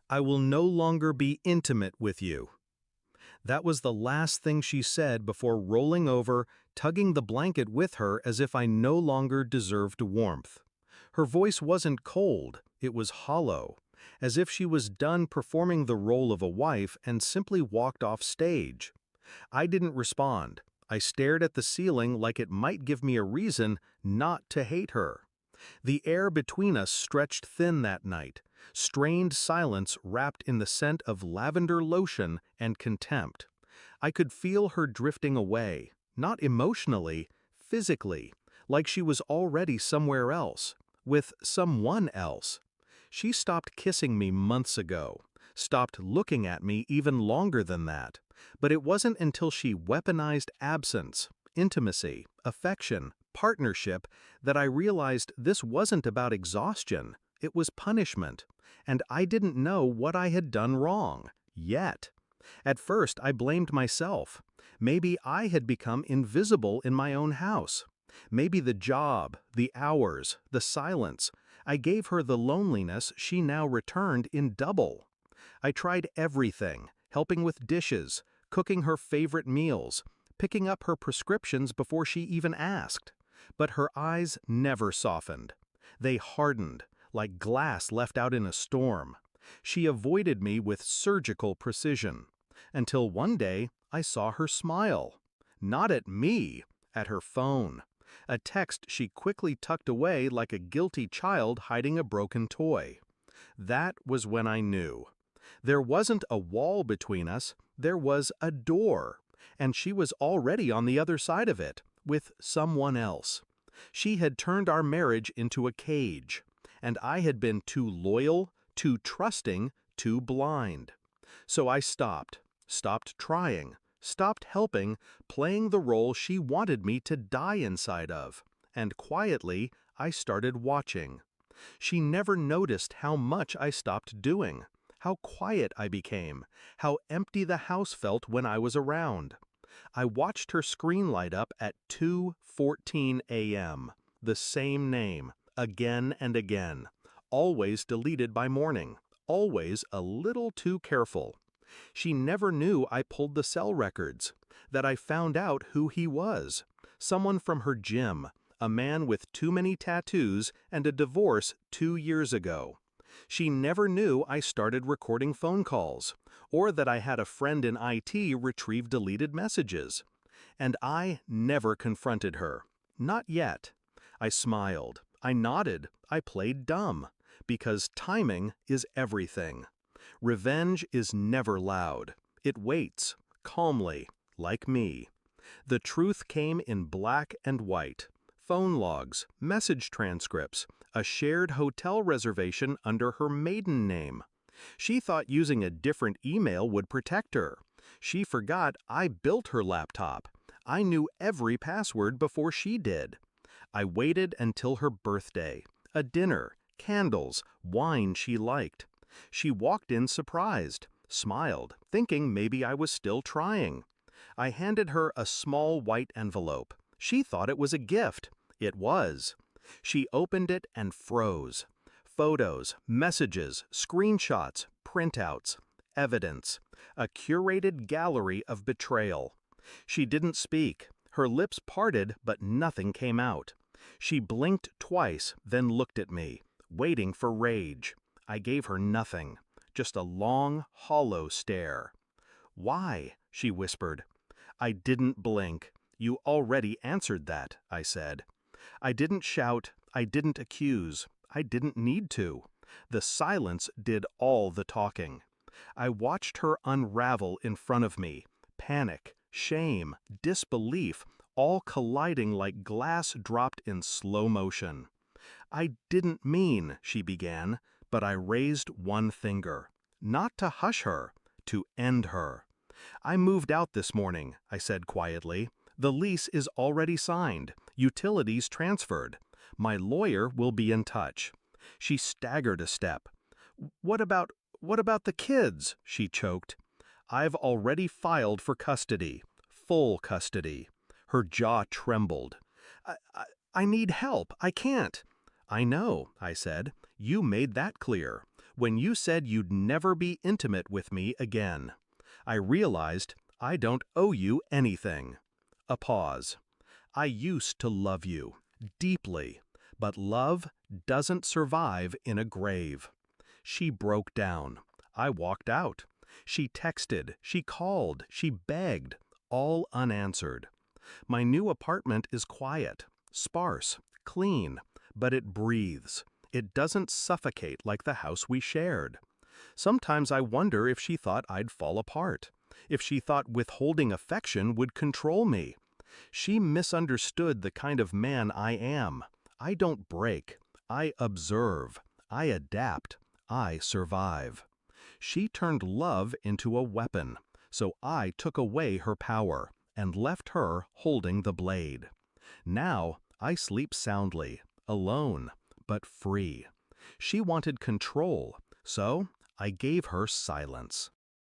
I will no longer be intimate with you. That was the last thing she said before rolling over, tugging the blanket with her as if I no longer deserved warmth. Her voice wasn't cold, it was hollow, as if she was done performing the role of a wife and simply walked off stage. I didn't respond. I stared at the ceiling like it might give me a reason not to hate her. The air between us stretched thin that night, strained silence wrapped in the scent of lavender lotion and contempt. I could feel her drifting away, not emotionally, physically, like she was already somewhere else, with someone else. She stopped kissing me months ago, stopped looking at me even longer than that, but it wasn't until she weaponized absence, intimacy, affection, partnership, that I realized this wasn't about exhaustion, it was punishment, and I didn't know what I had done wrong, yet. At first I blamed myself. Maybe I had become invisible in my own house. Maybe the job, the hours, the silence. I gave her the loneliness she now returned in double. I tried everything, helping with dishes, cooking her favorite meals, picking up her prescriptions before she even asked. But her eyes never softened. They hardened, like glass left out in a storm. She avoided me with surgical precision. Until one day, I saw her smile. Not at me, at her phone. A text she quickly tucked away like a guilty child hiding a broken toy. That was when I knew. There wasn't a wall between us, there was a door, and she was already on the other side of it, with someone else. She had turned our marriage into a cage, and I had been too loyal, too trusting, too blind. So I stopped trying, stopped helping, playing the role she wanted me to die inside of, and quietly I started watching. She never noticed how much I stopped doing, how quiet I became, how empty the house felt when I was around. I watched her screen light up at 2:14 a.m., the same name, again and again, always deleted by morning, always a little too careful. She never knew I pulled the cell records, that I found out who he was, someone from her gym, a man with too many tattoos and a divorce 2 years ago. She never knew I started recording phone calls, or that I had a friend in IT retrieve deleted messages. And I never confronted her. Not yet. I smiled, I nodded, I played dumb, because timing is everything. Revenge is never loud. It waits, calmly, like me. The truth came in black and white. Phone logs, message transcripts, a shared hotel reservation under her maiden name. She thought using a different email would protect her. She forgot I built her laptop. I knew every password before she did. I waited until her birthday. A dinner, candles, wine she liked. She walked in surprised, smiled, thinking maybe I was still trying. I handed her a small white envelope. She thought it was a gift. It was. She opened it and froze. Photos, messages, screenshots, printouts, evidence. A curated gallery of betrayal. She didn't speak. Her lips parted, but nothing came out. She blinked twice, then looked at me, waiting for rage. I gave her nothing, just a long, hollow stare. "Why?" she whispered. I didn't blink. "You already answered that," I said. I didn't shout, I didn't accuse, I didn't need to. The silence did all the talking. I watched her unravel in front of me, panic, shame, disbelief, all colliding like glass dropped in slow motion. "I didn't mean," she began, but I raised one finger. Not to hush her, to end her. "I moved out this morning," I said quietly. "The lease is already signed, utilities transferred. My lawyer will be in touch." She staggered a step. What about the kids?" she choked. "I've already filed for custody, full custody." Her jaw trembled. I need help. I can't." "I know," I said. "You made that clear. when you said you'd never be intimate with me again. I realized I don't owe you anything. A pause. I used to love you, deeply, but love doesn't survive in a grave. She broke down. I walked out. She texted, she called, she begged, all unanswered. My new apartment is quiet, sparse, clean, but it breathes. It doesn't suffocate like the house we shared. Sometimes I wonder if she thought I'd fall apart, if she thought withholding affection would control me. She misunderstood the kind of man I am. I don't break. I observe. I adapt. I survive. She turned love into a weapon, so I took away her power and left her holding the blade. Now I sleep soundly, alone, but free. She wanted control, so I gave her silence.